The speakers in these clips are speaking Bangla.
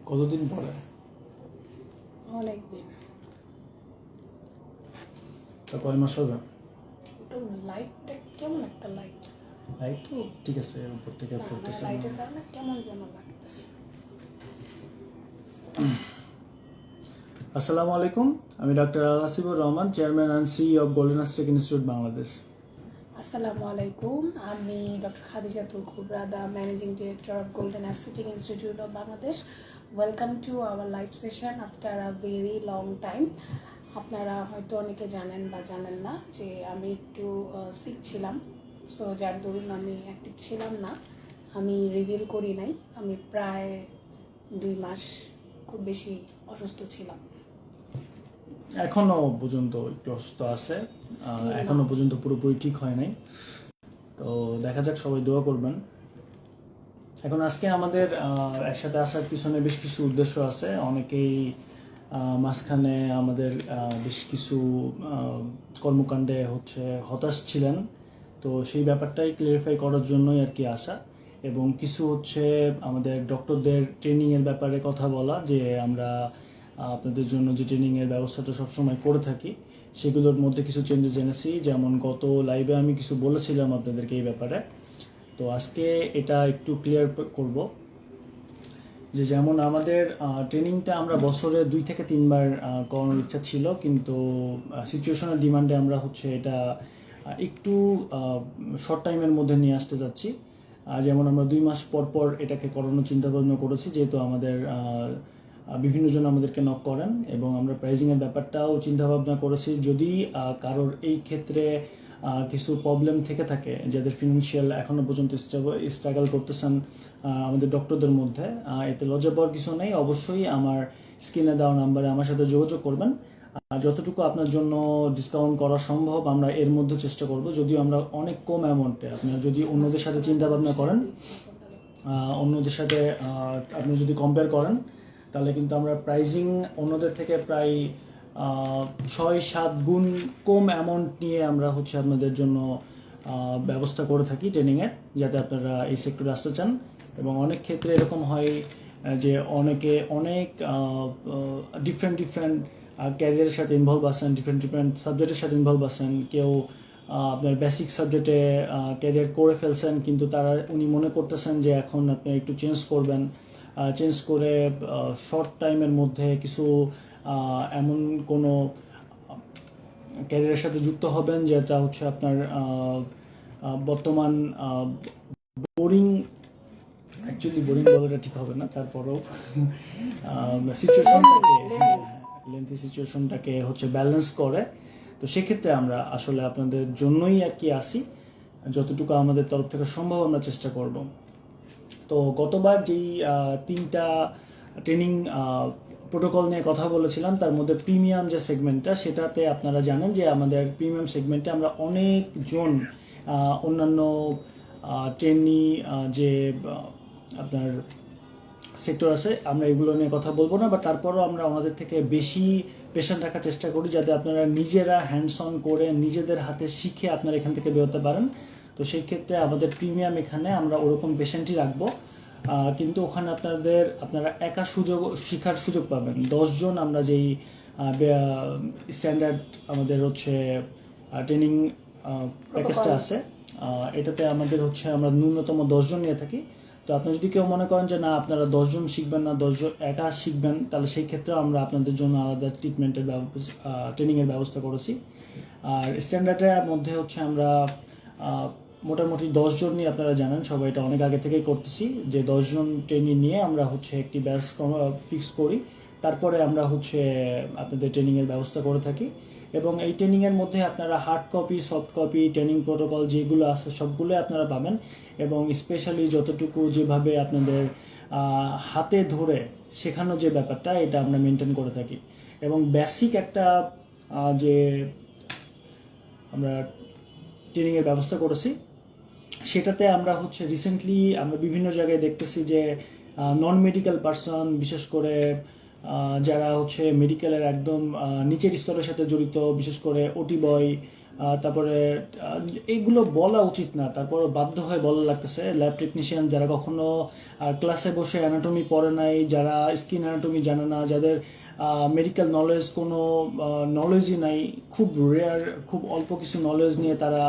কতদিন পরে? অনেকদিন। তা কয় মাস হবে? ওটা লাইটটা কেমন একটা লাইট। লাইট তো ঠিক আছে, উপর থেকে পড়তেছে। লাইটের কারণে কেমন যেন লাগতেছে। আসসালামু আলাইকুম, আমি doctor Asifur Rahman, chairman and CEO of Golden Stake Institute Bangladesh. আসসালামু আলাইকুম, আমি doctor Khadijatul Kubra, the managing director of Golden Aesthetic Institute of Bangladesh. Welcome to our live session after a very long time. আপনারা হয়তো অনেকে জানেন বা জানেন না যে আমি একটু সিক ছিলাম, সো যার দরুন আমি অ্যাক্টিভ ছিলাম না। আমি রিভিল করি নাই, আমি প্রায় 2 মাস খুব বেশি অসুস্থ ছিলাম। এখনো পর্যন্ত একটু অসুস্থ আছে, এখনো পর্যন্ত পুরোপুরি ঠিক হয় নাই। তো দেখা যাক, সবাই দোয়া করবেন। এখন আজকে আমাদের একসাথে আসার পিছনে বেশ কিছু উদ্দেশ্য আছে। অনেকেই মাঝখানে আমাদের বেশ কিছু কর্মকাণ্ডে হতাশ ছিলেন, তো সেই ব্যাপারটাই ক্লিয়ারিফাই করার জন্যই আর কি আসা। এবং কিছু আমাদের ডক্টরদের ট্রেনিংয়ের ব্যাপারে কথা বলা, যে আমরা আপনাদের জন্য যে ট্রেনিংয়ের ব্যবস্থাটা সবসময় করে থাকি সেগুলোর মধ্যে কিছু চেঞ্জেস এনেছি। যেমন গত লাইভে আমি কিছু বলেছিলাম আপনাদেরকে এই ব্যাপারে, তো আজকে এটা একটু ক্লিয়ার করব। যে যেমন আমাদের ট্রেনিংটা আমরা বছরে 2 থেকে 3 বার করানোর ইচ্ছা ছিল, কিন্তু সিচুয়েশনের ডিমান্ডে আমরা এটা একটু শর্ট টাইমের মধ্যে নিয়ে আসতে যাচ্ছি। যেমন আমরা 2 মাস পর পর এটাকে করানোর চিন্তা ভাবনা করেছি, যেহেতু আমাদের বিভিন্ন জন আমাদেরকে নক করেন, এবং আমরা প্রাইজিংয়ের ব্যাপারটাও চিন্তা ভাবনা করেছি। যদি কারোর এই ক্ষেত্রে কিছু প্রবলেম থেকে থাকে, যাদের ফিনান্সিয়াল এখনও পর্যন্ত স্ট্রাগল করতেছেন আমাদের ডক্টরদের মধ্যে, এতে লজ্জা পাওয়ার কিছু নেই। অবশ্যই আমার স্ক্রিনে দেওয়া নাম্বারে আমার সাথে যোগাযোগ করবেন। যতটুকু আপনার জন্য ডিসকাউন্ট করা সম্ভব আমরা এর মধ্যে চেষ্টা করব, যদিও আমরা অনেক কম অ্যামাউন্টে। আপনারা যদি অন্যদের সাথে চিন্তা ভাবনা করেন, অন্যদের সাথে আপনি যদি কম্পেয়ার করেন, তাহলে কিন্তু আমরা প্রাইজিং অন্যদের থেকে প্রায় 6-7 গুণ কম অ্যামাউন্ট নিয়ে আমরা আপনাদের জন্য ব্যবস্থা করে থাকি ট্রেনিংয়ের, যাতে আপনারা এই সেক্টরে আসতে চান। এবং অনেক ক্ষেত্রে এরকম হয় যে অনেকে অনেক ডিফারেন্ট ক্যারিয়ারের সাথে ইনভলভ আছেন, ডিফারেন্ট সাবজেক্টের সাথে ইনভলভ আছেন। কেউ আপনার বেসিক সাবজেক্টে ক্যারিয়ার করে ফেলছেন, কিন্তু উনি মনে করতেছেন যে এখন আপনি একটু চেঞ্জ করবেন, চেঞ্জ করে শর্ট টাইমের মধ্যে কিছু এমন কোনো ক্যারিয়ারের সাথে যুক্ত হবেন যেটা আপনার বর্তমান অ্যাকচুয়ালি বোরিং বলাটা ঠিক হবে না, তারপরেও লেন্থি সিচুয়েশনটাকে ব্যালেন্স করে। তো সেক্ষেত্রে আমরা আসলে আপনাদের জন্যই আর কি আসি, যতটুকু আমাদের তরফ থেকে সম্ভব আমরা চেষ্টা করব। তো গতবার যেই 3টা ট্রেনিং প্রোটোকল নিয়ে কথা বলেছিলাম, তার মধ্যে প্রিমিয়াম যে সেগমেন্টটা, সেটাতে আপনারা জানেন যে আমাদের প্রিমিয়াম সেগমেন্টে আমরা অনেকজন অন্যান্য ট্রেনি যে আপনার সেক্টর আছে, আমরা এগুলো নিয়ে কথা বলবো না, বা তারপরও আমরা ওনাদের থেকে বেশি পেশেন্ট রাখার চেষ্টা করি, যাতে আপনারা নিজেরা হ্যান্ডস অন করে নিজেদের হাতে শিখে আপনারা এখান থেকে বেরোতে পারেন। তো সেই ক্ষেত্রে আমাদের প্রিমিয়াম এখানে আমরা ওরকম পেশেন্টই রাখবো, কিন্তু ওখানে আপনারা একা শেখার সুযোগ পাবেন। 10 জন আমরা যেই স্ট্যান্ডার্ড আমাদের ট্রেনিং প্যাকেজটা আছে, এটাতে আমাদের আমরা ন্যূনতম 10 জন নিয়ে থাকি। তো আপনি যদি কেউ মনে করেন যে না, আপনারা 10 জন শিখবেন না, 10 জন একা শিখবেন, তাহলে সেই ক্ষেত্রে আমরা আপনাদের জন্য আলাদা ট্রিটমেন্টের ট্রেনিংয়ের ব্যবস্থা করেছি। আর স্ট্যান্ডার্ডের মধ্যে আমরা মোটামুটি 10 জন নিয়ে, আপনারা জানেন সবাই এটা অনেক আগে থেকেই করতেছি, যে 10 জন ট্রেনিং নিয়ে আমরা একটি ব্যাচ ফিক্স করি, তারপরে আমরা আপনাদের ট্রেনিংয়ের ব্যবস্থা করে থাকি। এবং এই ট্রেনিংয়ের মধ্যে আপনারা hard copy, soft copy, training protocol যেগুলো আছে সবগুলো আপনারা পাবেন। এবং স্পেশালি যতটুকু যেভাবে আপনাদের হাতে ধরে শেখানোর যে ব্যাপারটা, এটা আমরা মেনটেন করে থাকি। এবং বেসিক একটা যে আমরা ট্রেনিংয়ের ব্যবস্থা করেছি, সেটাতে আমরা রিসেন্টলি আমরা বিভিন্ন জায়গায় দেখতেছি যে নন মেডিকেল পার্সন, বিশেষ করে যারা মেডিকেলের একদম নিচের স্তরের সাথে জড়িত, বিশেষ করে ওটি বয় তারপরে এইগুলো বলা উচিত না, তারপর বাধ্য হয়ে বলা লাগতেছে। ল্যাব টেকনিশিয়ান যারা কখনো ক্লাসে বসে অ্যানাটমি পড়ে নাই, যারা স্কিন অ্যানাটমি জানে না, যাদের মেডিকেল নলেজ কোনো নলেজই নাই, খুব রেয়ার, খুব অল্প কিছু নলেজ নিয়ে তারা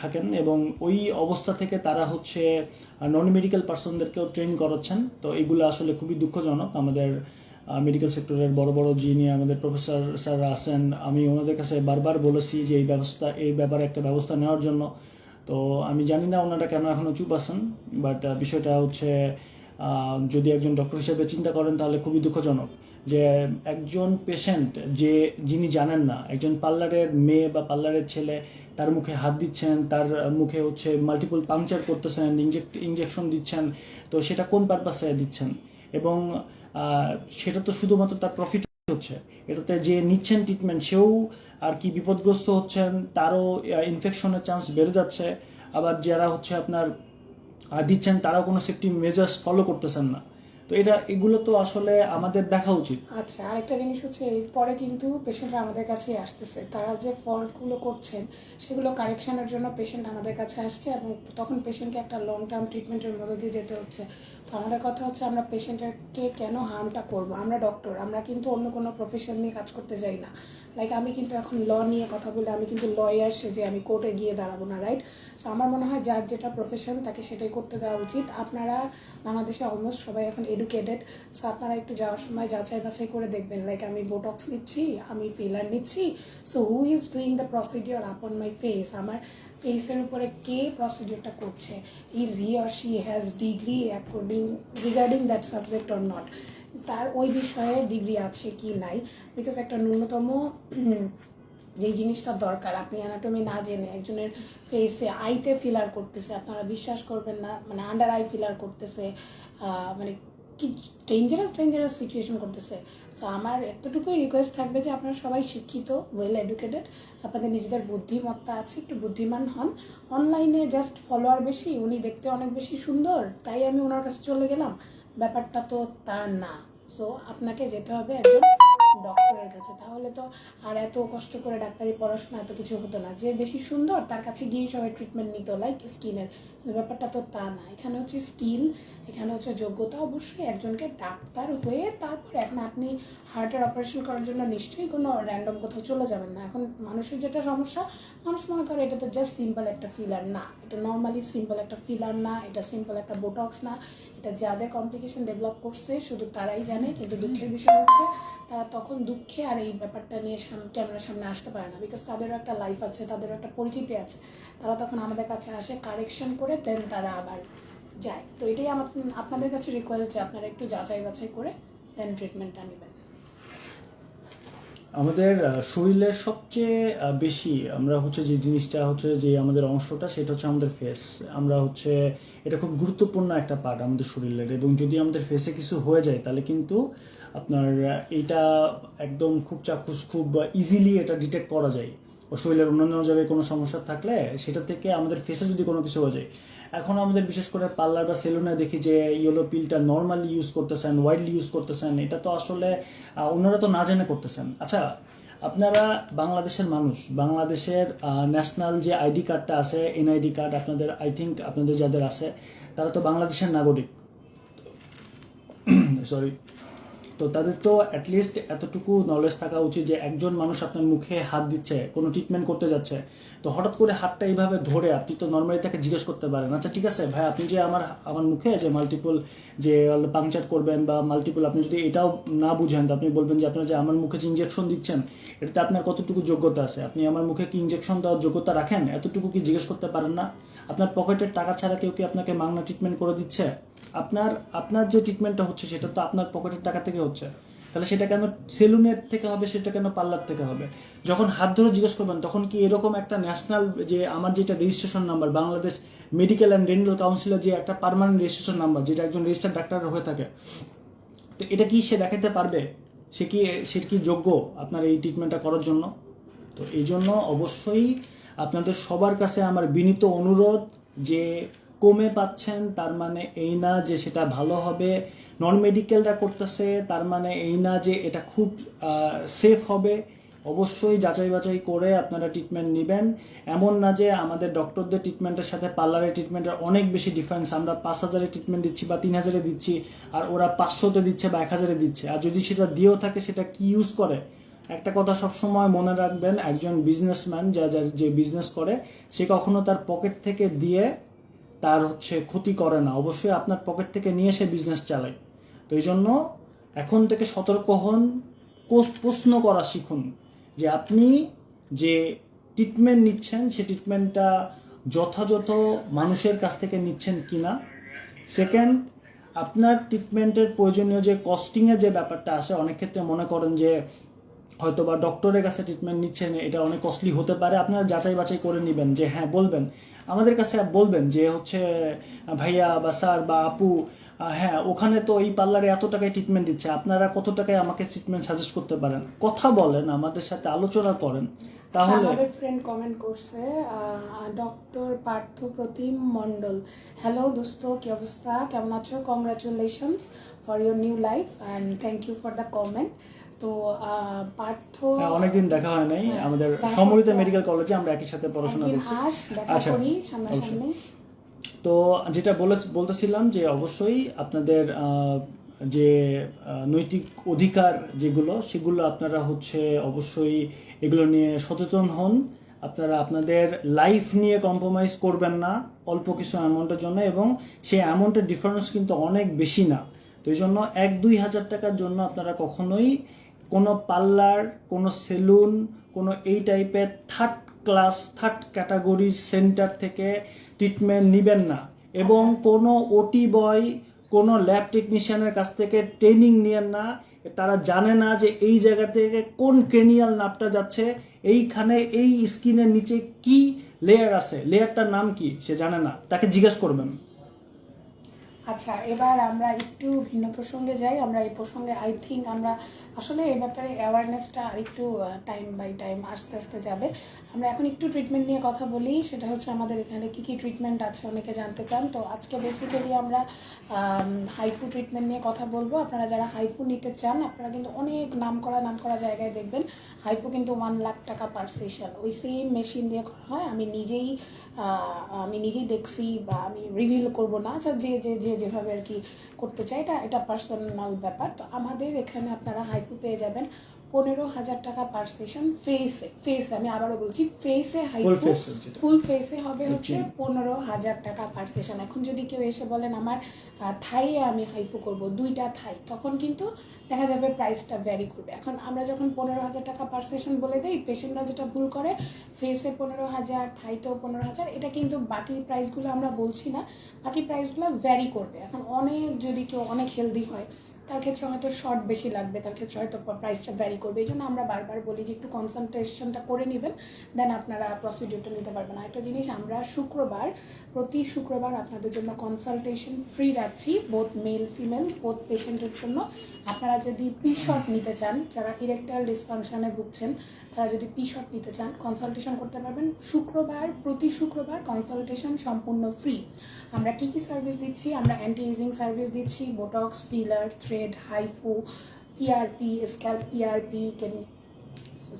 থাকেন, এবং ওই অবস্থা থেকে তারা হচ্ছে নন মেডিকেল পার্সনদেরকেও ট্রেন করাচ্ছেন। তো এইগুলো আসলে খুবই দুঃখজনক। আমাদের মেডিকেল সেক্টরের বড় বড় যিনি আমাদের প্রফেসর স্যাররা আছেন, আমি ওনাদের কাছে বারবার বলেছি যে এই ব্যাপারে একটা ব্যবস্থা নেওয়ার জন্য। তো আমি জানি না ওনারা কেন এখনও চুপ আছেন, বাট বিষয়টা হচ্ছে যদি একজন ডক্টর হিসেবে চিন্তা করেন তাহলে খুবই দুঃখজনক যে একজন পেশেন্ট যিনি জানেন না, একজন পার্লারের মেয়ে বা পার্লারের ছেলে তার মুখে হাত দিচ্ছেন, তার মুখে হচ্ছে মাল্টিপল পাংচার করতেছেন, ইঞ্জেকশন দিচ্ছেন, তো সেটা কোন পারপাসে দিচ্ছেন? এবং সেটা তো শুধুমাত্র তার প্রফিট হচ্ছে, এটাতে যে নিচ্ছেন ট্রিটমেন্ট সেও আর কি বিপদগ্রস্ত হচ্ছেন, তারও ইনফেকশনের চান্স বেড়ে যাচ্ছে। আবার যারা হচ্ছে আপনার দিচ্ছেন তারাও কোনো সেফটি মেজার্স ফলো করতেছেন না। তো এগুলো তো আসলে আমাদের দেখা উচিত। আচ্ছা, আরেকটা জিনিস হচ্ছে এরপরে কিন্তু পেশেন্টরা আমাদের কাছে আসতেছে, তারা যে ফল্টগুলো করছেন সেগুলো কারেকশনের জন্য পেশেন্ট আমাদের কাছে আসছে, এবং তখন পেশেন্টকে একটা লং টার্ম ট্রিটমেন্টের মধ্য দিয়ে যেতে হচ্ছে। তো আমাদের কথা হচ্ছে আমরা পেশেন্টকে কেন হার্মটা করব? আমরা ডক্টর, আমরা কিন্তু অন্য কোনো প্রফেশন নিয়ে কাজ করতে যাই না। লাইক আমি কিন্তু এখন ল নিয়ে কথা বলে আমি কিন্তু লয়ার সেজে আমি কোর্টে গিয়ে দাঁড়াবো না, রাইট? সো আমার মনে হয় যার যেটা প্রফেশন তাকে সেটাই করতে দেওয়া উচিত। আপনারা বাংলাদেশে অলমোস্ট সবাই এখন এডুকেটেড, সো আপনারা একটু যাওয়ার সময় যাচাই বাছাই করে দেখবেন, লাইক আমি বোটক্স নিচ্ছি, আমি ফিলার নিচ্ছি, so who is doing the procedure আপন মাই ফেস, আমার ফেসের উপরে কে প্রসিডিওরটা করছে, is he or she has degree regarding that subject or not, তার ওই বিষয়ে ডিগ্রি আছে কি নাই। বিকজ একটা ন্যূনতম যেই জিনিসটা দরকার, আপনি অ্যানাটমি না জেনে একজনের ফেসে আইতে ফিলার করতেছে, আপনারা বিশ্বাস করবেন না, মানে আন্ডার আই ফিলার করতেছে, মানে কি ডেঞ্জারাস সিচুয়েশন করতেছে। তো আমার এতটুকুই রিকোয়েস্ট থাকবে যে আপনারা সবাই শিক্ষিত, ওয়েল এডুকেটেড, আপনাদের নিজেদের বুদ্ধিমত্তা আছে, একটু বুদ্ধিমান হন। অনলাইনে জাস্ট ফলোয়ার বেশি, উনি দেখতে অনেক বেশি সুন্দর তাই আমি ওনার কাছে চলে গেলাম, ব্যাপারটা তো তা না। সো আপনাকে যেতে হবে একজন ডক্টরের কাছে, তাহলে তো আর এত কষ্ট করে ডাক্তারি পড়াশোনা এত কিছু হতো না। যে বেশি সুন্দর তার কাছে গিয়ে সবাই ট্রিটমেন্ট নিত, লাইক স্কিনের, ব্যাপারটা তো তা না। এখানে হচ্ছে স্কিল, এখানে হচ্ছে যোগ্যতা। অবশ্যই একজনকে ডাক্তার হয়ে তারপর এখন আপনি হার্টের অপারেশন করার জন্য নিশ্চয়ই কোনো র্যান্ডম কোথাও চলে যাবেন না। এখন মানুষের যেটা সমস্যা, মানুষ মনে করে এটা তো জাস্ট সিম্পল একটা ফিলার, না এটা নর্মালি সিম্পল একটা ফিলার না, এটা সিম্পল একটা বোটক্স না, এটা যাদের কমপ্লিকেশন ডেভেলপ করছে শুধু তারাই জানে। কিন্তু দুঃখের বিষয় হচ্ছে তারা তখন দুঃখে আর এই ব্যাপারটা নিয়ে ক্যামেরার সামনে আসতে পারে না, বিকজ তাদেরও একটা লাইফ আছে, তাদেরও একটা পরিচিতি আছে। তারা তখন আমাদের কাছে আসে, কারেকশন করে দেন তারা আবার যায়। তো এটাই আপনাদের কাছে রিকোয়েস্ট যে আপনারা একটু যাচাই বাছাই করে দেন ট্রিটমেন্টটা নেবেন। আমাদের শরীরের সবচেয়ে বেশি আমরা হচ্ছে যে জিনিসটা হচ্ছে যে আমাদের অংশটা, সেটা হচ্ছে আমাদের ফেস। আমরা হচ্ছে এটা খুব গুরুত্বপূর্ণ একটা পার্ট আমাদের শরীরের, এবং যদি আমাদের ফেসে কিছু হয়ে যায় তাহলে কিন্তু আপনার এটা একদম খুব চাক্ষুষ, খুব ইজিলি এটা ডিটেক্ট করা যায়। ও শরীরের অন্যান্য জায়গায় কোনো সমস্যা থাকলে সেটা থেকে আমাদের ফেসে যদি কোনো কিছু হয়ে যায়, এখন আমাদের বিশেষ করে পার্লার বা সেলুনে দেখি যে ইয়েলো পিলটা নর্মালি ইউজ করতেছেন, ওয়াইডলি ইউজ করতেছেন, এটা তো আসলে ওনারা তো না জেনে করতেছেন। আচ্ছা, আপনারা বাংলাদেশের মানুষ, বাংলাদেশের ন্যাশনাল যে আইডি কার্ডটা আছে, এনআইডি কার্ড আপনাদের, আই থিঙ্ক আপনাদের যাদের আছে তারা তো বাংলাদেশের নাগরিক, সরি। তো তাদের তো অ্যাটলিস্ট এতটুকু নলেজ থাকা উচিত যে একজন মানুষ আপনার মুখে হাত দিচ্ছে, কোনো ট্রিটমেন্ট করতে যাচ্ছে, তো হঠাৎ করে হাতটা এইভাবে ধরে আপনি তো নর্মালি তাকে জিজ্ঞেস করতে পারেন, আচ্ছা ঠিক আছে ভাই, আপনি যে আমার মুখে যে মাল্টিপল যে পাংচার করবেন বা মাল্টিপল, আপনি যদি এটাও না বুঝেন তো আপনি বলবেন যে আপনার যে আমার মুখে যে ইঞ্জেকশন দিচ্ছেন এটাতে আপনার কতটুকু যোগ্যতা আছে, আপনি আমার মুখে কি ইঞ্জেকশন দেওয়ার যোগ্যতা রাখেন, এতটুকু কি জিজ্ঞেস করতে পারেন না? আপনার পকেটের টাকা ছাড়া কেউ কি আপনাকে মাগনা ট্রিটমেন্ট করে দিচ্ছে? আপনার যে ট্রিটমেন্টটা হচ্ছে সেটা তো আপনার পকেটের টাকা থেকে হচ্ছে, তাহলে সেটা কেন সেলুনের থেকে হবে, সেটা কেন পার্লার থেকে হবে? যখন হাত ধরে জিজ্ঞেস করবেন তখন কি এরকম একটা ন্যাশনাল যে আমার যেটা registration number, Bangladesh medical and dental কাউন্সিলের যে একটা পার্মানেন্ট রেজিস্ট্রেশন নাম্বার, যেটা একজন রেজিস্টার্ড ডাক্তারের হয়ে থাকে, তো এটা কি সে দেখাতে পারবে? সে কি যোগ্য আপনার এই ট্রিটমেন্টটা করার জন্য? তো এই জন্য অবশ্যই আপনাদের সবার কাছে আমার বিনীত অনুরোধ যে কমে পাচ্ছেন তার মানে এই না যে সেটা ভালো হবে, নন মেডিকেলরা করতেছে তার মানে এই না যে এটা খুব সেফ হবে। অবশ্যই যাচাই বাছাই করে আপনারা ট্রিটমেন্ট নেবেন। এমন না যে আমাদের ডক্টরদের ট্রিটমেন্টের সাথে পার্লারের ট্রিটমেন্টের অনেক বেশি ডিফারেন্স, আমরা 5,000-এ ট্রিটমেন্ট দিচ্ছি বা 3,000-এ দিচ্ছি আর ওরা 500-তে দিচ্ছে বা 1,000-এ দিচ্ছে। আর যদি সেটা দিয়েও থাকে সেটা কি ইউজ করে। একটা কথা সবসময় মনে রাখবেন, একজন বিজনেসম্যান যে বিজনেস করে সে কখনো তার পকেট থেকে দিয়ে তার ক্ষতি করে না, অবশ্যই আপনার পকেট থেকে নিয়ে সে বিজনেস চালায়। তো এই জন্য এখন থেকে সতর্ক হন, প্রশ্ন করা শিখুন যে আপনি যে ট্রিটমেন্ট নিচ্ছেন সে ট্রিটমেন্টটা যথাযথ মানুষের কাছ থেকে নিচ্ছেন কিনা। সেকেন্ড, আপনার ট্রিটমেন্টের প্রয়োজনীয় যে কস্টিংয়ের যে ব্যাপারটা আসে, অনেক ক্ষেত্রে মনে করেন যে হয়তো বা ডক্টরের কাছে ট্রিটমেন্ট নিচ্ছেন, এটা অনেক কস্টলি হতে পারে। আপনারা যাচাই বাছাই করে নেবেন যে হ্যাঁ, বলবেন আমাদের কাছে, বলবেন যে ভাইয়া বা স্যার বা আপু, হ্যাঁ ওখানে তো এই পার্লারে এত টাকায় ট্রিটমেন্ট দিচ্ছে, আপনারা কত টাকায় আমাকে ট্রিটমেন্ট সাজেস্ট করতে পারেন। কথা বলেন, আমাদের সাথে আলোচনা করেন। তাহলে আমাদের ফ্রেন্ড কমেন্ট করছে, ডক্টর পার্থ প্রতিম মন্ডল, হ্যালো দোস্ত, কি অবস্থা, কেমন আছো, congratulations for your new life and thank you for the comment. তো পার্থ, অনেকদিন দেখা হয় নাই, আমাদের সমরিত মেডিকেল কলেজে আমরা একই সাথে পড়াশোনা করছি। দেখা করি সামনাসামনি। তো যেটা বলতেছিলাম যে অবশ্যই আপনাদের যে নৈতিক অধিকার যেগুলো, সেগুলো আপনারা অবশ্যই এগুলো নিয়ে সচেতন হন। আপনারা আপনাদের লাইফ নিয়ে কম্প্রোমাইজ করবেন না অল্প কিছু অ্যামাউন্টের জন্য, এবং সেই অ্যামাউন্টের ডিফারেন্স কিন্তু অনেক বেশি না। তো এই জন্য 1-2 হাজার টাকার জন্য আপনারা কখনোই কোনো পার্লার, কোনো সেলুন, কোনো এই টাইপের থার্ড ক্যাটাগরির সেন্টার থেকে ট্রিটমেন্ট নেবেন না। এবং কোনো ওটি বয়, কোনো ল্যাব টেকনিশিয়ানের কাছ থেকে ট্রেনিং নিয়েন না। তারা জানে না যে এই জায়গা থেকে কোন ক্রেনিয়াল নার্ভটা যাচ্ছে, এইখানে এই স্কিনের নিচে কি লেয়ার আছে, লেয়ারটার নাম কি সে জানে না, তাকে জিজ্ঞেস করবেন। আচ্ছা, এবার আমরা একটু ভিন্ন প্রসঙ্গে যাই। আমরা এই প্রসঙ্গে আই থিঙ্ক আমরা আসলে এই ব্যাপারে অ্যাওয়ারনেসটা আরেকটু টাইম বাই টাইম আস্তে আস্তে যাবে। আমরা এখন একটু ট্রিটমেন্ট নিয়ে কথা বলি, সেটা হচ্ছে আমাদের এখানে কী কী ট্রিটমেন্ট আছে অনেকে জানতে চান। তো আজকে বেসিক্যালি আমরা হাইফু ট্রিটমেন্ট নিয়ে কথা বলবো। আপনারা যারা হাইফু নিতে চান, আপনারা কিন্তু অনেক নাম করা জায়গায় দেখবেন হাইফু কিন্তু 1 লাখ টাকা পার সেশন, ওই সেম মেশিন দিয়ে করা হয়। আমি নিজেই দেখছি, বা আমি রিভিল করব না, আচ্ছা যে যেভাবে আর কি করতে চাই, এটা পার্সোনাল ব্যাপার। তো আমাদের এখানে আপনারা হাইফু পেয়ে যাবেন 15,000 টাকা পার সেশন। ফেসে আমি আবারও বলছি, ফেসে হাইফু ফুল ফেসে হবে হচ্ছে 15,000 টাকা পার সেশন। এখন যদি কেউ এসে বলেন আমার থাইয়ে আমি হাইফু করব, 2টা থাই, তখন কিন্তু দেখা যাবে প্রাইসটা ভ্যারি করবে। এখন আমরা যখন 15,000 টাকা পার সেশন বলে দিই, পেশেন্টরা যেটা ভুল করে, ফেসে 15,000, থাইতেও 15,000, এটা কিন্তু বাকি প্রাইসগুলো আমরা বলছি না, বাকি প্রাইসগুলো ভ্যারি করবে। এখন যদি কেউ অনেক হেলদি হয়, তার ক্ষেত্রে হয়তো শর্ট বেশি লাগবে, তার ক্ষেত্রে হয়তো প্রাইসটা ভ্যারি করবে। এই জন্য আমরা বারবার বলি যে একটু কনসালটেশনটা করে নেবেন, দেন আপনারা প্রসিডিউরটা নিতে পারবেন। আরেকটা জিনিস, আমরা প্রতি শুক্রবার আপনাদের জন্য কনসালটেশন ফ্রি রাখছি, বোথ মেল ফিমেল বোথ পেশেন্টের জন্য। আপনারা যদি পি-শট নিতে চান, যারা ইরেকটাইল ডিসফাংশনে ভুগছেন, তারা যদি পি-শট নিতে চান, কনসালটেশন করতে পারবেন। প্রতি শুক্রবার কনসালটেশন সম্পূর্ণ ফ্রি। আমরা কী সার্ভিস দিচ্ছি, আমরা অ্যান্টি এজিং সার্ভিস দিচ্ছি, Botox, filler, thread, HIFU, PRP, scalp PRP,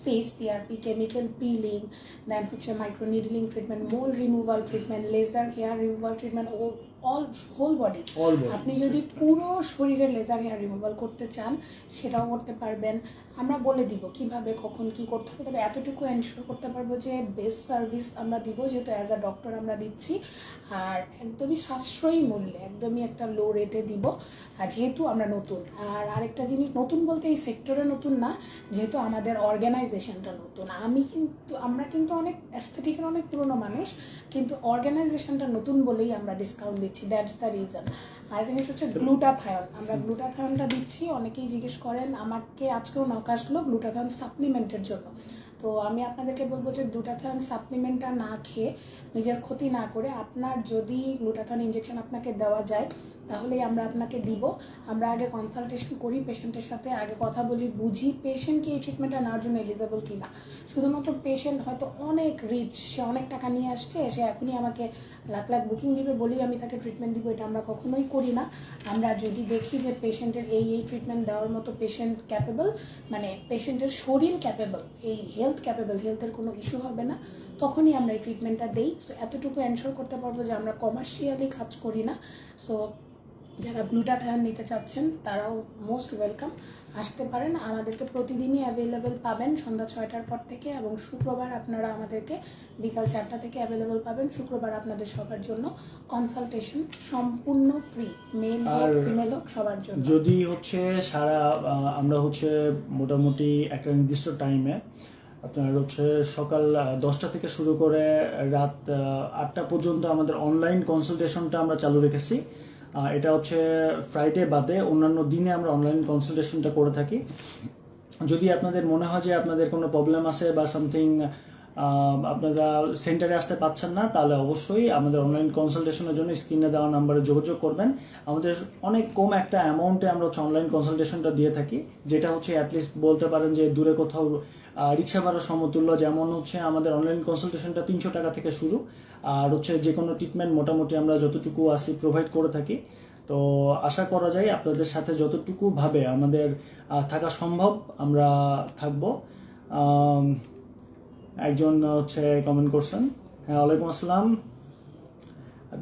face PRP, chemical peeling, then হচ্ছে micro needling treatment, mole removal treatment, laser hair removal treatment, whole body. আপনি যদি পুরো শরীরে লেজার হেয়ার রিমুভাল করতে চান, সেটাও করতে পারবেন। আমরা বলে দিব কিভাবে কখন কি করতে হবে, তবে এতটুকু এনশিওর করতে পারবো যে বেস্ট সার্ভিস আমরা দিব, যেহেতু অ্যাজ আ ডক্টর আমরা দিচ্ছি, আর একদমই সাশ্রয়ী মূল্যে, একদমই একটা লো রেটে দিব, আর যেহেতু আমরা নতুন। আর আরেকটা জিনিস, নতুন বলতে এই সেক্টরে নতুন না, যেহেতু আমাদের অর্গানাইজেশনটা নতুন। আমরা কিন্তু অনেক অ্যাস্থেটিকের অনেক পুরনো মানুষ, কিন্তু অর্গানাইজেশনটা নতুন বলেই আমরা ডিসকাউন্ট দিচ্ছি, দ্যাটস দ্য রিজন। আর একটা জিনিস হচ্ছে গ্লুটাথায়ন, আমরা গ্লুটাথায়নটা দিচ্ছি। অনেকেই জিজ্ঞেস করেন, আমাকে আজকেও নক আসলো গ্লুটাথায়ন সাপ্লিমেন্টের জন্য। তো আমি আপনাদেরকে বলবো যে গ্লুটাথায়ন সাপ্লিমেন্টটা না খেয়ে, নিজের ক্ষতি না করে, আপনার যদি গ্লুটাথায়ন ইনজেকশন আপনাকে দেওয়া যায়, তাহলেই আমরা আপনাকে দিব। আমরা আগে কনসালটেশন করি পেশেন্টের সাথে, আগে কথা বলি, বুঝি পেশেন্ট কি এই ট্রিটমেন্টটা নেওয়ার জন্য এলিজেবল কি না। শুধুমাত্র পেশেন্ট হয়তো অনেক রিচ, সে অনেক টাকা নিয়ে আসছে, সে এখনই আমাকে লাখ লাখ বুকিং দিবে বলেই আমি তাকে ট্রিটমেন্ট দিব, এটা আমরা কখনোই করি না। আমরা যদি দেখি যে পেশেন্টের এই ট্রিটমেন্ট দেওয়ার মতো পেশেন্ট ক্যাপেবল, মানে পেশেন্টের শরীর ক্যাপেবল, এই হেলথ ক্যাপেবল, হেলথের কোনো ইস্যু হবে না, তখনই আমরা এই ট্রিটমেন্টটা দেই। সো এতটুকু এনশোর করতে পারবো যে আমরা কমার্শিয়ালি কাজ করি না। সো যারা গ্লুটাথায়ন নিতে চাচ্ছেন তারাও মোস্ট ওয়েলকাম, আসতে পারেন। আমাদেরকে প্রতিদিনই অ্যাভেলেবেল পাবেন সন্ধ্যা 6টার পর থেকে, এবং শুক্রবার আপনারা আমাদেরকে বিকাল 4টা থেকে অ্যাভেলেবেল পাবেন। শুক্রবার আপনাদের সবার জন্য কনসালটেশন সম্পূর্ণ ফ্রি, মেল হোক ফিমেল হোক সবার জন্য। যদি হচ্ছে আমরা হচ্ছে মোটামুটি একটা নির্দিষ্ট টাইমে আপনার হচ্ছে সকাল 10টা থেকে শুরু করে রাত 8টা পর্যন্ত আমাদের অনলাইন কনসালটেশনটা আমরা চালু রেখেছি। এটা হচ্ছে ফ্রাইডে বাদে অন্যান্য দিনে আমরা অনলাইন কনসালটেশনটা করে থাকি। যদি আপনাদের মনে হয় যে আপনাদের কোনো প্রবলেম আছে বা সামথিং আপনারা সেন্টারে আসতে পাচ্ছেন না, তাহলে অবশ্যই আমাদের অনলাইন কনসালটেশনের জন্য স্ক্রিনে দেওয়া নাম্বারে যোগাযোগ করবেন। আমাদের অনেক কম একটা অ্যামাউন্টে আমরা হচ্ছে অনলাইন কনসালটেশনটা দিয়ে থাকি, যেটা হচ্ছে অ্যাটলিস্ট বলতে পারেন যে দূরে কোথাও রিক্সা ভাড়া সমতুল্য। যেমন হচ্ছে আমাদের অনলাইন কনসালটেশনটা 300 টাকা থেকে শুরু, আর হচ্ছে যে কোনো ট্রিটমেন্ট মোটামুটি আমরা যতটুকু আসি প্রোভাইড করে থাকি। তো আশা করা যায় আপনাদের সাথে যতটুকু ভাবে আমাদের থাকা সম্ভব আমরা থাকবো। একজন হচ্ছে কমেন্ট করছেন, হ্যাঁ ওয়ালাইকুম আসসালাম,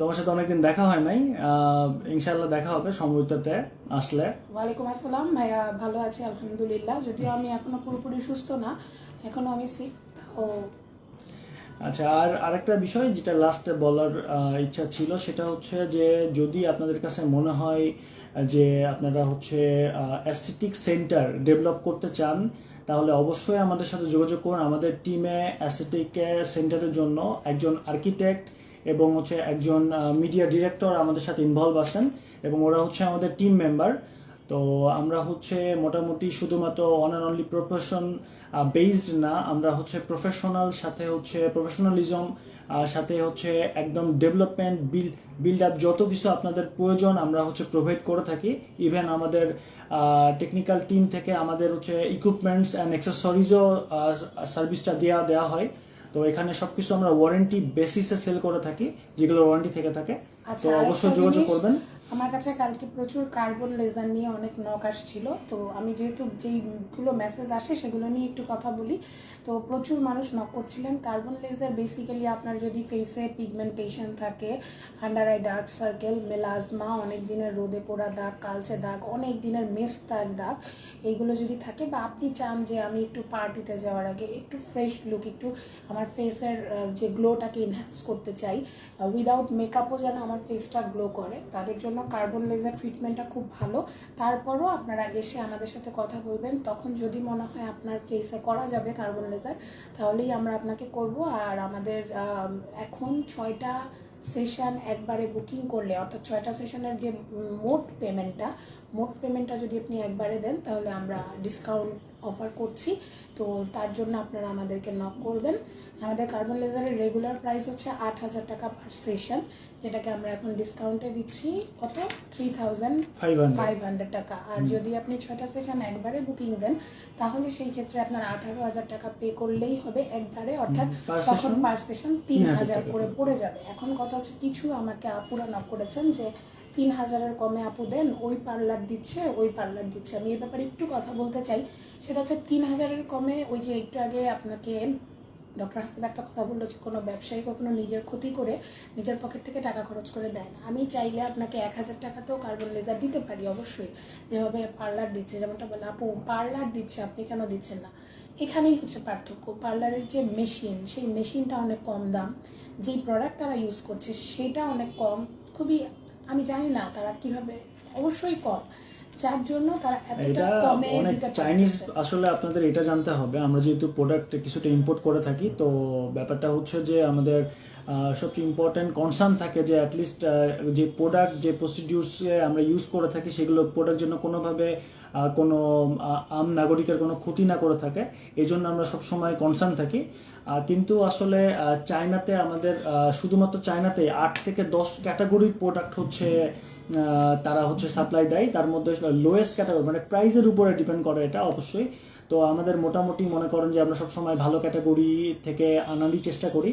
তোমার সাথে অনেকদিন দেখা হয় নাই, ইনশাআল্লাহ দেখা হবে সময়টাতে আসলে। ওয়ালাইকুম আসসালাম ভাইয়া, ভালো আছি আলহামদুলিল্লাহ, যদিও আমি এখনো পুরোপুরি সুস্থ না, এখনো আমি সিক। ও আচ্ছা, আর আরেকটা বিষয় যেটা লাস্টে বলার ইচ্ছা ছিল, সেটা হচ্ছে যে যদি আপনাদের কাছে মনে হয় যে আপনারা হচ্ছে অ্যাস্থেটিক সেন্টার ডেভেলপ করতে চান, তাহলে অবশ্যই আমাদের সাথে যোগাযোগ করুন। আমাদের টিমে অ্যাস্থেটিক সেন্টারের জন্য একজন আর্কিটেক্ট এবং হচ্ছে একজন মিডিয়া ডিরেক্টর আমাদের সাথে ইনভলভ আছেন, এবং ওরা হচ্ছে আমাদের টিম মেম্বার। তো আমরা হচ্ছে মোটামুটি শুধুমাত্র on and only profession based না, আমরা হচ্ছে প্রফেশনাল সাথে হচ্ছে প্রফেশনালিজম সাথে হচ্ছে একদম ডেভেলপমেন্ট বিল্ড আপ যত কিছু আপনাদের প্রয়োজন আমরা হচ্ছে প্রোভাইড করে থাকি। ইভেন আমাদের টেকনিক্যাল টিম থেকে আমাদের হচ্ছে ইকুইপমেন্টস অ্যান্ড অ্যাক্সেসরিজও সার্ভিসটা দেওয়া হয়। তো এখানে সবকিছু আমরা ওয়ারেন্টি বেসিসে সেল করে থাকি, যেগুলো ওয়ারেন্টি থেকে থাকে। তো অবশ্যই যোগাযোগ করবেন। আমার কাছে কালকে প্রচুর কার্বন লেজার নিয়ে অনেক নক আসছিল, তো আমি যেহেতু যেইগুলো মেসেজ আসে সেগুলো নিয়ে একটু কথা বলি। তো প্রচুর মানুষ নক করছিলেন। কার্বন লেজার বেসিক্যালি আপনার যদি ফেসে পিগমেন্টেশন থাকে, under eye dark circle, melasma, অনেক দিনের রোদে পোড়া দাগ, কালচে দাগ, অনেক দিনের মেস্তার দাগ, এইগুলো যদি থাকে, বা আপনি চান যে আমি একটু পার্টিতে যাওয়ার আগে একটু ফ্রেশ লুক, একটু আমার ফেসের যে গ্লোটাকে এনহ্যান্স করতে চাই, উইদাউট মেকআপও যেন আমার ফেসটা গ্লো করে, তাদের জন্য কার্বন লেজার ট্রিটমেন্টটা খুব ভালো। তারপরও আপনারা এসে আমাদের সাথে কথা বলবেন, তখন যদি মনে হয় আপনার ফেসে করা যাবে কার্বন লেজার, তাহলেই আমরা আপনাকে করব। আর আমাদের এখন 6টা সেশন একবারে বুকিং করলে, অর্থাৎ 6টা সেশনের যে মোট পেমেন্টটা যদি আপনি একবারে দেন, তাহলে আমরা ডিসকাউন্ট অফার করছি। তো তার জন্য আপনারা আমাদেরকে নক করবেন। আমাদের কার্বন লেজারের রেগুলার প্রাইস হচ্ছে 8,000 টাকা পার সেশন, যেটাকে আমরা এখন ডিসকাউন্টে দিচ্ছি কত, 3,500 টাকা। আর যদি আপনি 6টা সেশন একবারে বুকিং দেন, তাহলে সেই ক্ষেত্রে আপনার 18,000 টাকা পে করলেই হবে একবারে, অর্থাৎ তখন পার সেশন 3,000 করে পড়ে যাবে। এখন কথা হচ্ছে, কিছু আমাকে আপুরা নক করেছেন যে 3,000-এর কমে আপু দেন, ওই পার্লার দিচ্ছে। আমি এই ব্যাপারে একটু কথা বলতে চাই। সেটা হচ্ছে 3,000-এর কমে, ওই যে একটু আগে আপনাকে ডক্টর হাসিব একটা কথা বললো যে কোনো ব্যবসায়ী কখনো নিজের ক্ষতি করে নিজের পকেট থেকে টাকা খরচ করে দেয় না। আমি চাইলে আপনাকে 1,000 টাকাতেও কার্বন লেজার দিতে পারি অবশ্যই, যেভাবে পার্লার দিচ্ছে, যেমনটা বলে আপু পার্লার দিচ্ছে, আপনি কেন দিচ্ছেন না। এখানেই হচ্ছে পার্থক্য। পার্লারের যে মেশিন, সেই মেশিনটা অনেক কম দাম, যেই প্রোডাক্ট তারা ইউজ করছে সেটা অনেক কম, খুবই, আমি জানি না তারা কিভাবে, অবশ্যই কম, যার জন্য তারা এতটা কমে দিতে পারছে। চাইনিজ আসলে আপনাদের এটা জানতে হবে, আমরা যেহেতু প্রোডাক্ট কিছুটা ইম্পোর্ট করে থাকি, তো ব্যাপারটা হচ্ছে যে আমাদের সবচেয়ে ইম্পর্টেন্ট কনসার্ন থাকে যে অ্যাটলিস্ট যে প্রোডাক্ট যে প্রসিডিউরসে আমরা ইউজ করে থাকি, সেগুলো প্রোডাক্ট যেন কোনোভাবে কোনো আম নাগরিকের কোনো ক্ষতি না করে থাকে, এই জন্য আমরা সবসময় কনসার্ন থাকি। কিন্তু আসলে চায়নাতে আমাদের শুধুমাত্র চায়নাতে 8 থেকে 10 ক্যাটাগরির প্রোডাক্ট হচ্ছে তারা হচ্ছে সাপ্লাই দেয়। তার মধ্যে লোয়েস্ট ক্যাটাগরি মানে প্রাইসের উপরে ডিপেন্ড করে এটা অবশ্যই। তো আমাদের মোটামুটি মনে করেন যে আমরা সবসময় ভালো ক্যাটাগরি থেকে আনারই চেষ্টা করি,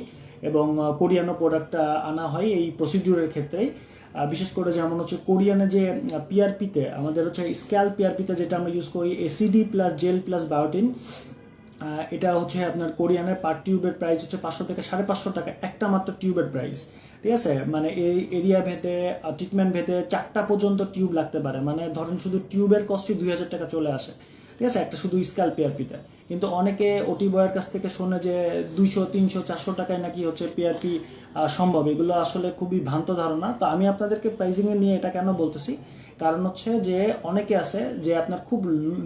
এবং কোরিয়ানো প্রোডাক্টটা আনা হয় এই প্রসিডিউরের ক্ষেত্রেই। বিশেষ করে যেমন হচ্ছে কোরিয়ানে যে পিআরপিতে আমাদের হচ্ছে স্ক্যাল পিআরপিতে যেটা আমরা ইউজ করি ACD plus gel plus biotin, এটা হচ্ছে আপনার কোরিয়ানের পার টিউবের প্রাইস হচ্ছে 500 থেকে 550 টাকা, একটা মাত্র টিউবের প্রাইস। ঠিক আছে, মানে এই এরিয়া ভেদে ট্রিটমেন্ট ভেদে 4টা পর্যন্ত টিউব লাগতে পারে, মানে ধরেন শুধু টিউবের কস্টই 2000 টাকা চলে আসে। ঠিক আছে, একটা শুধু স্ক্যাল পিআরপিতে। কিন্তু অনেকে ওটি বয়ের কাছ থেকে শোনে যে 200, 300, 400 টাকায় নাকি হচ্ছে পিআরপি সম্ভব। এগুলো আসলে খুবই ভ্রান্ত ধারণা। তো আমি আপনাদেরকে প্রাইজিংয়ে নিয়ে এটা কেন বলতেছি, কারণ হচ্ছে যে অনেকে আছে যে আপনার খুব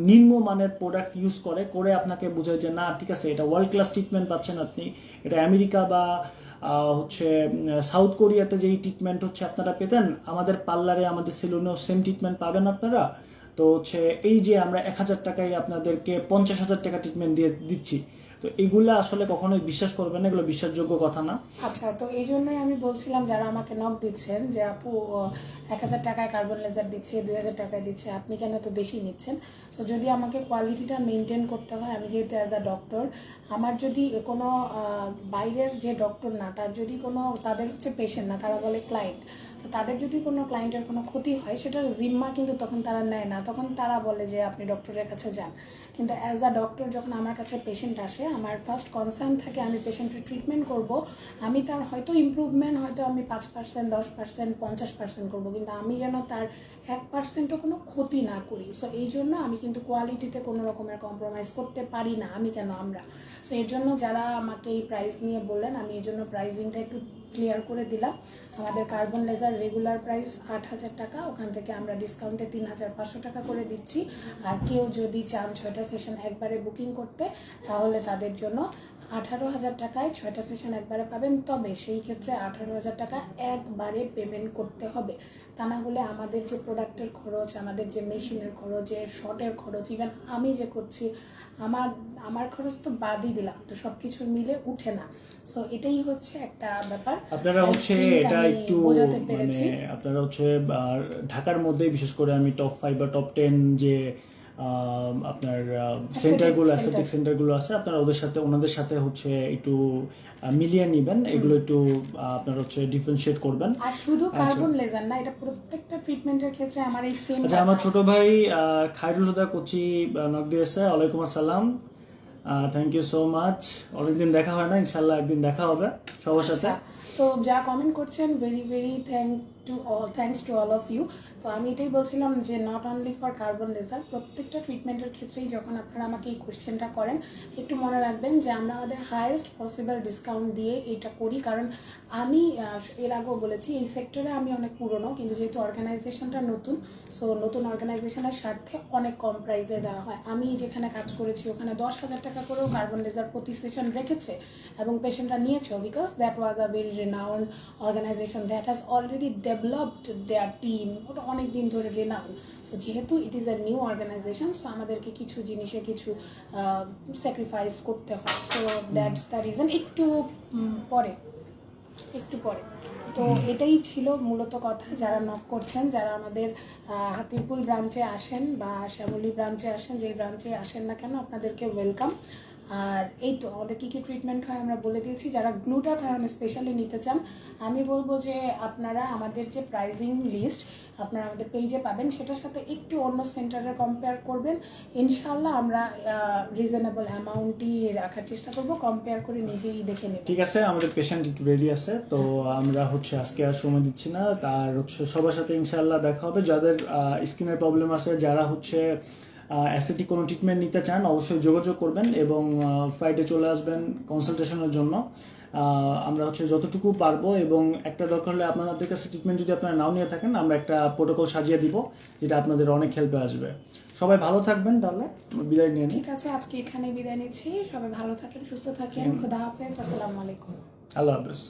নিম্নমানের প্রোডাক্ট ইউজ করে আপনাকে বোঝায় যে না ঠিক আছে এটা ওয়ার্ল্ড ক্লাস ট্রিটমেন্ট পাচ্ছেন আপনি, এটা আমেরিকা বা হচ্ছে সাউথ কোরিয়াতে যেই ট্রিটমেন্ট হচ্ছে আপনারা পেতেন, আমাদের পার্লারে আমাদের সেলুনেও সেম ট্রিটমেন্ট পাবেন আপনারা। তো হচ্ছে এই যে আমরা 1000 টাকায় আপনাদেরকে 50,000 টাকা ট্রিটমেন্ট দিয়ে দিচ্ছি, তো এগুলো আসলে কখনোই বিশ্বাস করবেন না, এগুলো বিশ্বাসযোগ্য কথা না। আচ্ছা, তো এই জন্যই আমি বলছিলাম যারা আমাকে নক দিচ্ছেন যে আপু 1000 টাকায় কার্বন লেজার দিচ্ছে, 2000 টাকায় দিচ্ছে, আপনি কেন তো বেশি নিচ্ছেন? সো যদি আমাকে কোয়ালিটিটা মেনটেন করতে হয়, আমি যেহেতু অ্যাজ আ ডক্টর, আমার যদি কোনো বাইরের যে ডক্টর না তার যদি কোনো তাদের হচ্ছে পেশেন্ট না, তারা বলে ক্লায়েন্ট, তো তাদের যদি কোনো ক্লায়েন্টের কোনো ক্ষতি হয় সেটার জিম্মা কিন্তু তখন তারা নেয় না, তখন তারা বলে যে আপনি ডক্টরের কাছে যান। কিন্তু অ্যাজ আ ডক্টর যখন আমার কাছে পেশেন্ট আসে, আমার ফার্স্ট কনসার্ন থাকে আমি পেশেন্টের ট্রিটমেন্ট করব, আমি তার হয়তো ইমপ্রুভমেন্ট হয়তো আমি 5%, 10%, 50% করবো, কিন্তু আমি যেন তার 1%ও কোনো ক্ষতি না করি। সো এই জন্য আমি কিন্তু কোয়ালিটিতে কোনো রকমের কম্প্রোমাইজ করতে পারি না, আমি কেন আমরা। সো এর জন্য যারা আমাকে এই প্রাইস নিয়ে বললেন, আমি এই জন্য প্রাইসিংটা একটু ক্লিয়ার করে দিলাম। আমাদের কার্বন লেজার রেগুলার প্রাইস 8000 টাকা, ওখান থেকে আমরা ডিসকাউন্টে 3500 টাকা করে দিচ্ছি। আর কেউ যদি চান 6টা সেশন একবারে বুকিং করতে, তাহলে তাদের জন্য 18,000 টাকায় 6টা সেশন একবারে পাবেন। তবে সেই ক্ষেত্রে 18,000 টাকা একবারে পেমেন্ট করতে হবে, তা না হলে আমাদের যে প্রোডাক্টের খরচ, আমাদের যে মেশিনের খরচ, যে শটের খরচ, ইভেন আমি যে করছি আমার খরচ তো বাদই দিলাম, তো সব কিছু মিলে উঠে না। সো এটাই হচ্ছে একটা ব্যাপার। আপনারা হচ্ছে এটা একটু বোঝাতে মানে পেরেছি। আপনারা হচ্ছে ঢাকার মধ্যে বিশেষ করে আমি টপ 5 বা টপ 10 যে আপনার সেন্টারগুলো অ্যাস্থেটিক সেন্টারগুলো আছে, আপনারা ওনাদের সাথে হচ্ছে একটু মিলিয়ে নেবেন, এগুলো একটু আপনারা হচ্ছে ডিফারেন্সিয়েট করবেন। আর শুধু কার্বন লেজার না, এটা প্রত্যেকটা ট্রিটমেন্টের ক্ষেত্রে আমার এই সেম। আচ্ছা, আমার ছোট ভাই খায়রুল হুদা কোচি নক দিয়েছে। ওয়ালাইকুম আসসালাম, থ্যাংক ইউ সো মাচ। অনেকদিন দেখা হয় না, ইনশাল্লাহ একদিন দেখা হবে সবার সাথে। তো যা কমেন্ট করছেন, very very thanks to all of you. তো আমি এটাই বলছিলাম যে not only for carbon laser, প্রত্যেকটা ট্রিটমেন্টের ক্ষেত্রেই যখন আপনারা আমাকে এই কোয়েশ্চেনটা করেন, একটু মনে রাখবেন যে আমরা আমাদের হাইয়েস্ট পসিবল ডিসকাউন্ট দিয়ে এটা করি। কারণ আমি এর আগেও বলেছি এই সেক্টরে আমি অনেক পুরনো, কিন্তু যেহেতু অর্গানাইজেশনটা নতুন, সো নতুন অর্গানাইজেশনের স্বার্থে অনেক কম প্রাইসে দেওয়া হয়। আমি যেখানে কাজ করেছি ওখানে 10,000 টাকা করেও কার্বন লেজার প্রতি সেশন রেখেছে এবং পেশেন্টরা নিয়েছেও, because that was a very renowned organisation that has already developed their team, ওটা অনেক দিন ধরে রেনাউন্ড। সো যেহেতু it is a new organisation, so আমাদেরকে কিছু জিনিসে কিছু স্যাক্রিফাইস করতে হয়। So that's the reason. একটু পরে তো এটাই ছিল মূলত কথা। যারা নক করছেন, যারা আমাদের হাতিরপুল ব্রাঞ্চে আসেন বা শ্যামলী ব্রাঞ্চে আসেন, যেই ব্রাঞ্চে আসেন না কেন, আপনাদেরকে ওয়েলকাম। আর এই তো আমাদের কী কী ট্রিটমেন্ট হয় আমরা বলে দিয়েছি। যারা গ্লুটাথায়ন স্পেশালি নিতে চান, আমি বলবো যে আপনারা আমাদের যে প্রাইজিং লিস্ট আপনারা আমাদের পেজে পাবেন, সেটার সাথে একটু অন্য সেন্টারে কম্পেয়ার করবেন। ইনশাল্লাহ আমরা রিজনেবল অ্যামাউন্টই রাখার চেষ্টা করব, কম্পেয়ার করে নিজেই দেখে নেব। ঠিক আছে, আমাদের পেশেন্ট একটু রেডি আছে, তো আমরা হচ্ছে আজকে আর সময় দিচ্ছি না। তার হচ্ছে সবার সাথে ইনশাল্লাহ দেখা হবে। যাদের স্কিনের প্রবলেম আছে, যারা হচ্ছে অ্যাস্থেটিক কোনো ট্রিটমেন্ট নিতে চান, অবশ্যই যোগাযোগ করবেন এবং ফ্রাইডে চলে আসবেন কনসালটেশনের জন্য। আমরা হচ্ছে যতটুকু পারবো, এবং একটা দরকার হলে আপনাদের কাছে ট্রিটমেন্ট যদি আপনারা নাও নিয়ে থাকেন, আমরা একটা প্রোটোকল সাজিয়ে দিব, যেটা আপনাদের অনেক হেল্পে আসবে। সবাই ভালো থাকবেন, তাহলে বিদায় নিয়ে নিই। ঠিক আছে, আজকে এখানে বিদায় নিচ্ছি। সবাই ভালো থাকেন, সুস্থ থাকেন। খোদা হাফেজ, আসসালামু আলাইকুম, আল্লাহ হাফেজ।